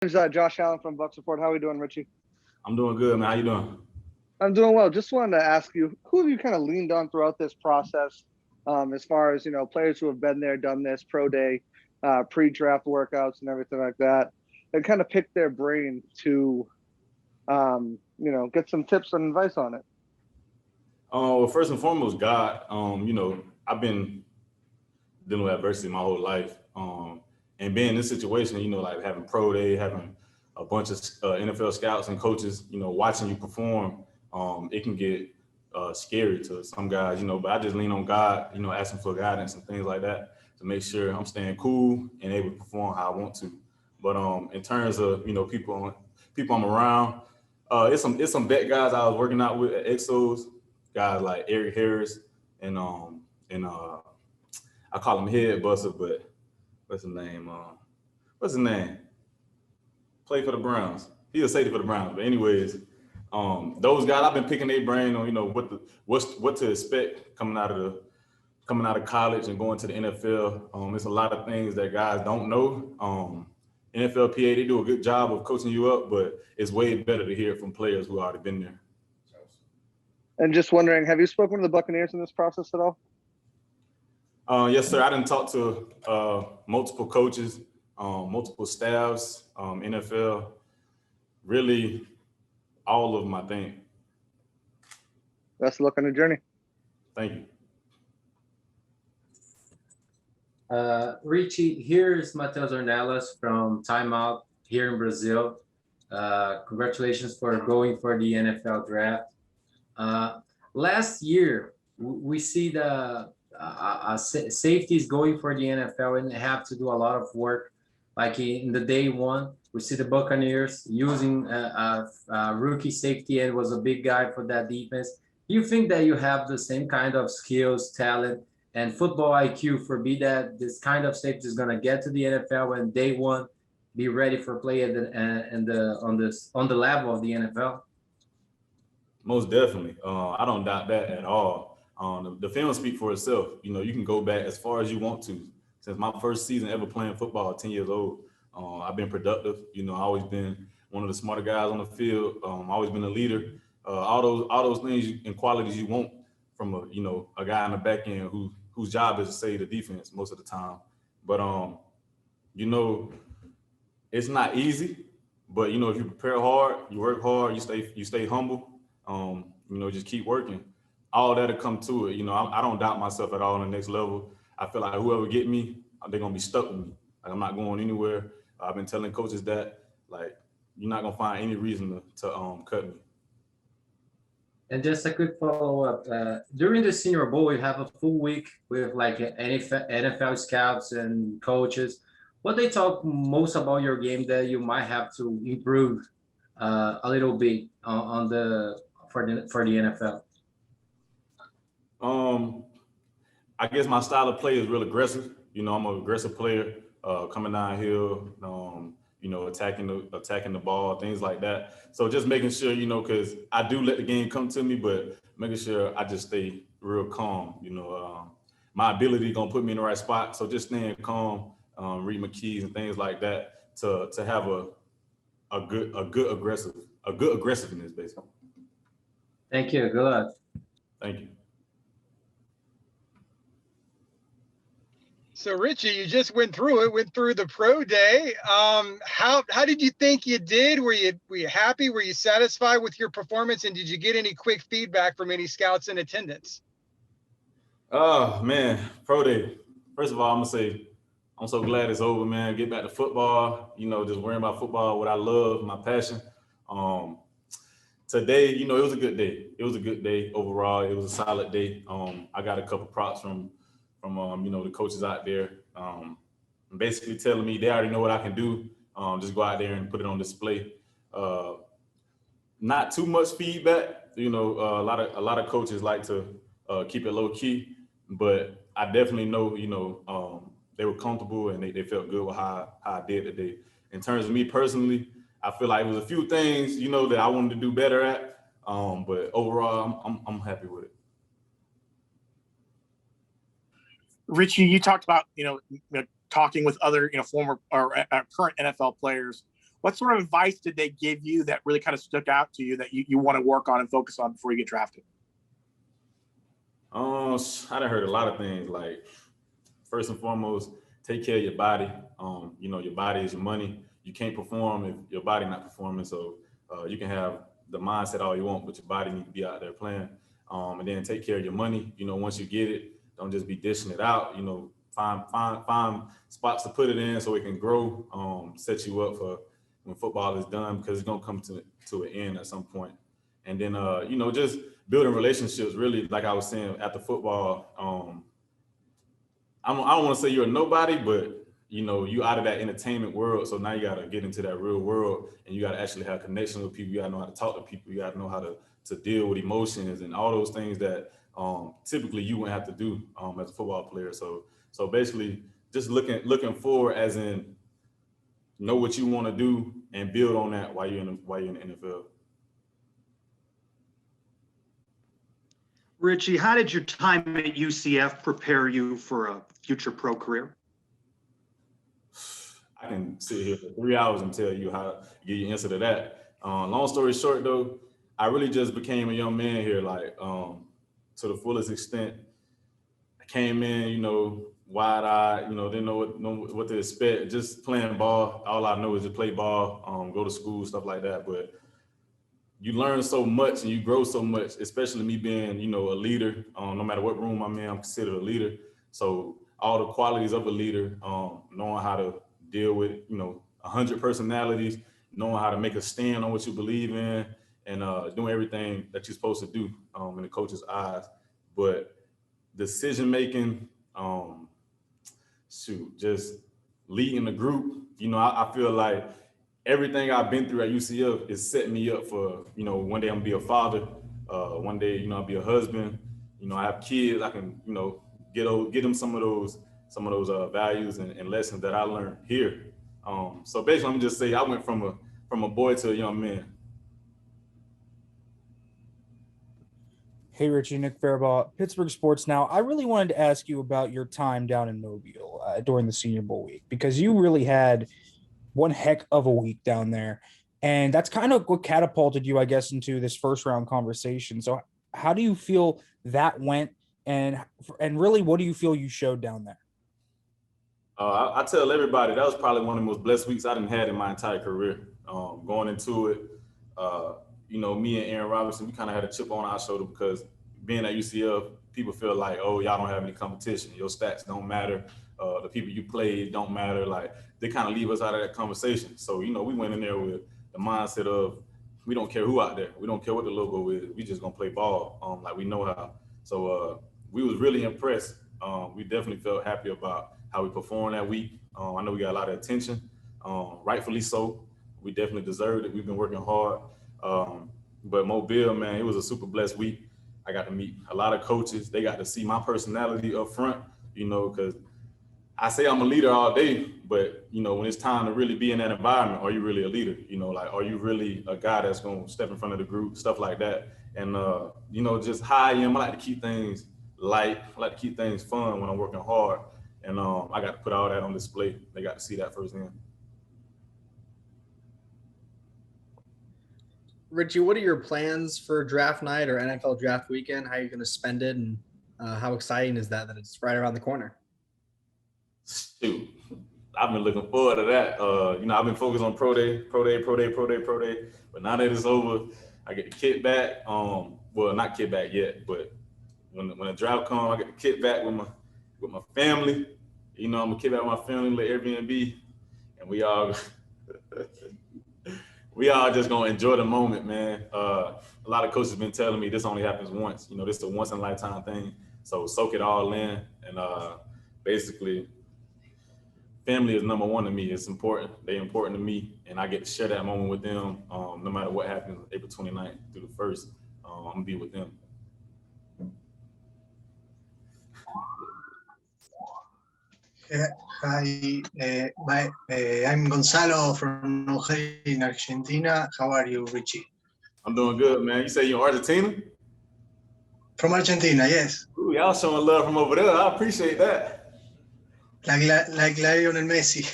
It's Josh Allen from Bucks Report. How are we doing, Richie? I'm doing good, man. How you doing? I'm doing well. Just wanted to ask you, who have you kind of leaned on throughout this process, as far as players who have been there, done this, pro day, pre-draft workouts, and everything like that, and kind of pick their brain to, get some tips and advice on it. Well, first and foremost, God. I've been dealing with adversity my whole life, and being in this situation, like having pro day, having a bunch of NFL scouts and coaches, watching you perform, it can get scary to some guys, But I just lean on God, asking for guidance and things like that to make sure I'm staying cool and able to perform how I want to. But in terms of people I'm around, it's some vet guys I was working out with at Exos, guys like Eric Harris and I call him Head Buster, but what's his name? What's his name? Play for the Browns. He's a safety for the Browns. But anyways, those guys I've been picking their brain on, what to expect coming out of college and going to the NFL. It's a lot of things that guys don't know. NFLPA, they do a good job of coaching you up, but it's way better to hear it from players who already been there. And just wondering, have you spoken to the Buccaneers in this process at all? Yes, sir. I didn't talk to multiple coaches, multiple staffs, NFL, really all of them, I think. Best of luck on the journey. Thank you. Richie, here's Matheus Ornelas from Time Out here in Brazil. Congratulations for going for the NFL draft. Last year, we see the safeties going for the NFL and have to do a lot of work. Like in the day one, we see the Buccaneers using a rookie safety and was a big guy for that defense. You think that you have the same kind of skills, talent, and football IQ for that this kind of safety is gonna get to the NFL and day one be ready for play on the level of the NFL? Most definitely. I don't doubt that at all. The film speaks for itself. You can go back as far as you want to. Since my first season ever playing football at 10 years old, I've been productive. I've always been one of the smarter guys on the field. Always been a leader. All those things and qualities you want from a guy in the back end whose job is to save the defense most of the time. But it's not easy. But if you prepare hard, you work hard, you stay humble. Just keep working. All that'll come to it. I don't doubt myself at all on the next level. I feel like whoever get me, they're gonna be stuck with me. Like I'm not going anywhere. I've been telling coaches that, like, you're not gonna find any reason to cut me. And just a quick follow-up. During the Senior Bowl, you have a full week with like NFL scouts and coaches. What they talk most about your game that you might have to improve a little bit for the NFL? I guess my style of play is real aggressive. I'm an aggressive player, coming downhill, attacking the ball, things like that. So just making sure, because I do let the game come to me, but making sure I just stay real calm. My ability gonna put me in the right spot. So just staying calm, read my keys and things like that to have a good aggressiveness, basically. Thank you. Good luck. Thank you. So Richie, you just went through the pro day. How did you think you did? Were you happy? Were you satisfied with your performance? And did you get any quick feedback from any scouts in attendance? Oh man, pro day. First of all, I'm gonna say I'm so glad it's over, man. Get back to football. Just worrying about football, what I love, my passion. Today, it was a good day. It was a good day overall. It was a solid day. I got a couple props from the coaches out there, basically telling me they already know what I can do. Just go out there and put it on display. Not too much feedback. A lot of coaches like to keep it low key, but I definitely know, they were comfortable and they felt good with how I did today. In terms of me personally, I feel like it was a few things, that I wanted to do better at. But overall, I'm happy with it. Richie, you talked about talking with other former or current NFL players. What sort of advice did they give you that really kind of stuck out to you that you want to work on and focus on before you get drafted? I done heard a lot of things. Like, first and foremost, take care of your body. Your body is your money. You can't perform if your body not performing. So you can have the mindset all you want, but your body need to be out there playing. And then take care of your money. Once you get it, don't just be dishing it out. Find spots to put it in so it can grow. Set you up for when football is done, because it's gonna come to an end at some point. And then just building relationships. Really, like I was saying, after football, I don't want to say you're a nobody, but you out of that entertainment world. So now you got to get into that real world, and you got to actually have connection with people. You got to know how to talk to people. You got to know how to deal with emotions and all those things that typically you wouldn't have to do as a football player. So basically, just looking forward, as in know what you want to do and build on that while you're in the NFL. Richie, how did your time at UCF prepare you for a future pro career? I can sit here for 3 hours and tell you how to give you an answer to that. Long story short, though, I really just became a young man here, like to the fullest extent. I came in, wide-eyed, didn't know what to expect. Just playing ball. All I know is to play ball, go to school, stuff like that. But you learn so much and you grow so much, especially me being, a leader. No matter what room I'm in, I'm considered a leader. So all the qualities of a leader, knowing how to deal with, 100 personalities, knowing how to make a stand on what you believe in, and doing everything that you're supposed to do in the coach's eyes. But decision-making, just leading the group, I feel like everything I've been through at UCF is setting me up for, one day I'm gonna be a father. One day, I'll be a husband. I have kids. I can, get them some of those values and lessons that I learned here. So basically, I'm gonna just say I went from a boy to a young man. Hey, Richie, Nick Faribault, Pittsburgh Sports Now. I really wanted to ask you about your time down in Mobile during the Senior Bowl week, because you really had one heck of a week down there. And that's kind of what catapulted you, I guess, into this first round conversation. So how do you feel that went? And really, what do you feel you showed down there? I tell everybody that was probably one of the most blessed weeks I done had in my entire career. Going into it, me and Aaron Robinson, we kind of had a chip on our shoulder, because being at UCF, people feel like, oh, y'all don't have any competition. Your stats don't matter. The people you played don't matter. Like, they kind of leave us out of that conversation. So, we went in there with the mindset of, we don't care who out there. We don't care what the logo is. We just gonna play ball like we know how. So we was really impressed. We definitely felt happy about how we performed that week. I know we got a lot of attention, rightfully so. We definitely deserved it. We've been working hard. But Mobile, man, it was a super blessed week. I got to meet a lot of coaches. They got to see my personality up front, because I say I'm a leader all day, but, when it's time to really be in that environment, are you really a leader? Are you really a guy that's going to step in front of the group, stuff like that. And, just how I am, I like to keep things light. I like to keep things fun when I'm working hard. And I got to put all that on display. They got to see that firsthand. Richie, what are your plans for draft night or NFL draft weekend? How are you going to spend it? And how exciting is that it's right around the corner? Shoot, I've been looking forward to that. I've been focused on pro day. But now that it's over, I get the kit back. Well, not kit back yet, but when the draft comes, I get the kit back with my family. I'm gonna kit back with my family, let Airbnb, and we all just gonna enjoy the moment, man. A lot of coaches been telling me this only happens once. This is a once in a lifetime thing. So soak it all in, and basically, family is number one to me. It's important. They're important to me, and I get to share that moment with them. No matter what happens, April 29th through the 1st, I'm gonna be with them. Hi, I'm Gonzalo from Ojai in Argentina. How are you, Richie? I'm doing good, man. You say you're in Argentina? From Argentina, yes. Ooh, y'all showing love from over there. I appreciate that. Like Lionel Messi.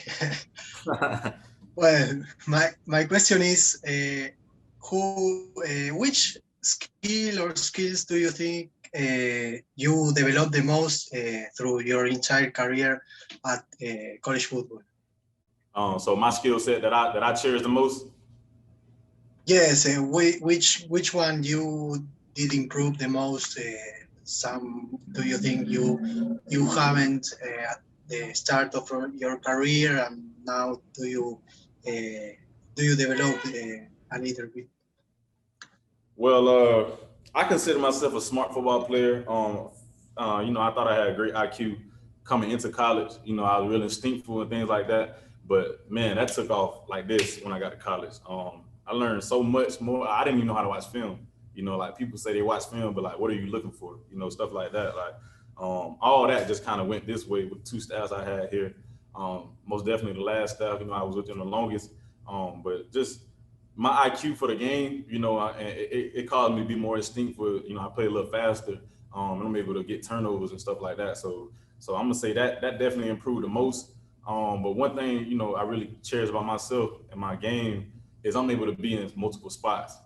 Well, my question is, which skill or skills do you think you developed the most through your entire career at college football? So my skill set that I cherish the most. Yes, which one you did improve the most? Some do you think you haven't at the start of your career, and now do you develop a little bit? Well, I consider myself a smart football player. I thought I had a great IQ coming into college. I was really instinctful and things like that. But man, that took off like this when I got to college. I learned so much more. I didn't even know how to watch film. Like people say they watch film, but like, what are you looking for? Stuff like that. Like, all that just kind of went this way with 2 staffs I had here. Most definitely the last staff, I was with them the longest. But just my IQ for the game, it caused me to be more instinctful. I play a little faster, and I'm able to get turnovers and stuff like that. So I'm gonna say that definitely improved the most. But one thing, I really cherish about myself and my game is I'm able to be in multiple spots.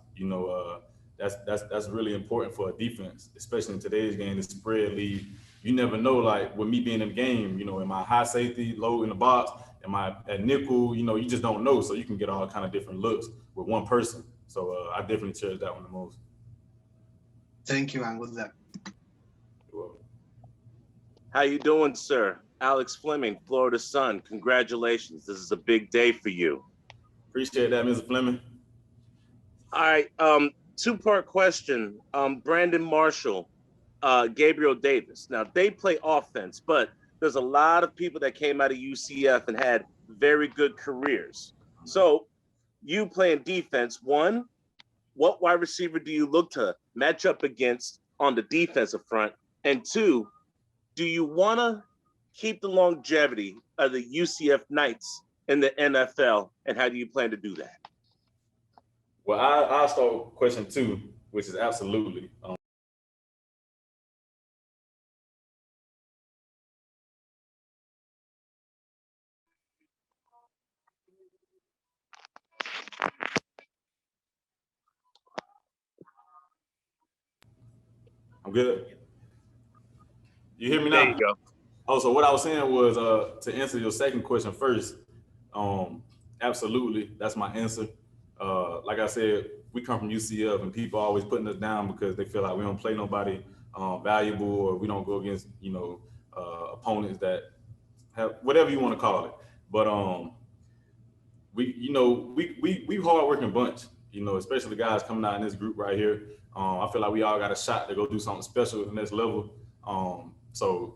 That's really important for a defense, especially in today's game, the spread league. You never know, like with me being in the game, am I high safety, low in the box? Am I at nickel? You just don't know. So you can get all kind of different looks with one person. So I definitely cherish that one the most. Thank you, and good luck. You're welcome. How you doing, sir? Alex Fleming, Florida Sun. Congratulations. This is a big day for you. Appreciate that, Mr. Fleming. All right. 2-part question. Brandon Marshall, Gabriel Davis. Now, they play offense, but there's a lot of people that came out of UCF and had very good careers. So you playing defense, one, what wide receiver do you look to match up against on the defensive front? And two, do you want to keep the longevity of the UCF Knights in the NFL, and how do you plan to do that? Well, I'll start with question 2, which is absolutely. I'm good. You hear me now? There you go. Oh, so what I was saying was to answer your second question first. Absolutely, that's my answer. Like I said, we come from UCF, and people are always putting us down because they feel like we don't play nobody valuable, or we don't go against opponents that have whatever you want to call it. But we hard-working bunch. Especially the guys coming out in this group right here. I feel like we all got a shot to go do something special at the next level. So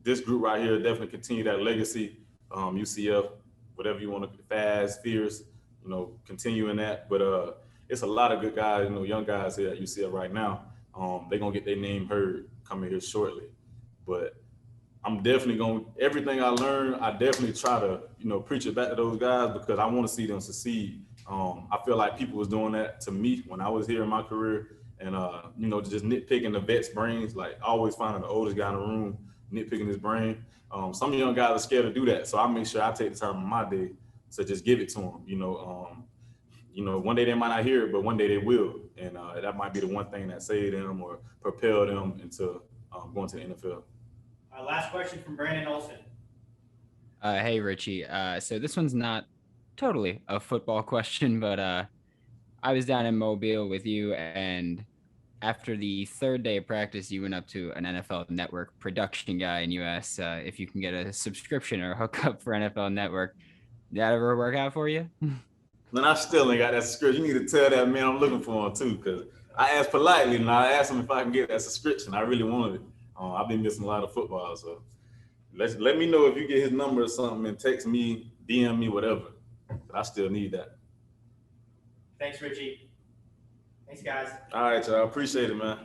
this group right here definitely continue that legacy. UCF, whatever you want to, fast, fierce, continuing that. But it's a lot of good guys, young guys here at UCF right now. They're gonna get their name heard coming here shortly. But I'm definitely everything I learn, I definitely try to, preach it back to those guys because I want to see them succeed. I feel like people was doing that to me when I was here in my career, and just nitpicking the vet's brains, like always finding the oldest guy in the room, nitpicking his brain. Some young guys are scared to do that, so I make sure I take the time in my day to just give it to them. One day they might not hear it, but one day they will, and that might be the one thing that saved them or propelled them into going to the NFL. Last question from Brandon Olson. Hey, Richie. So this one's not totally a football question, but I was down in Mobile with you, and after the 3rd day of practice, you went up to an NFL Network production guy, and you asked if you can get a subscription or hook up for NFL Network. Did that ever work out for you? Man, I still ain't got that subscription. You need to tell that man I'm looking for him too, because I asked politely, and I asked him if I can get that subscription. I really wanted it. I've been missing a lot of football, so let me know if you get his number or something and text me, DM me, whatever. I still need that. Thanks, Richie. Thanks, guys. All right, y'all. Appreciate it, man.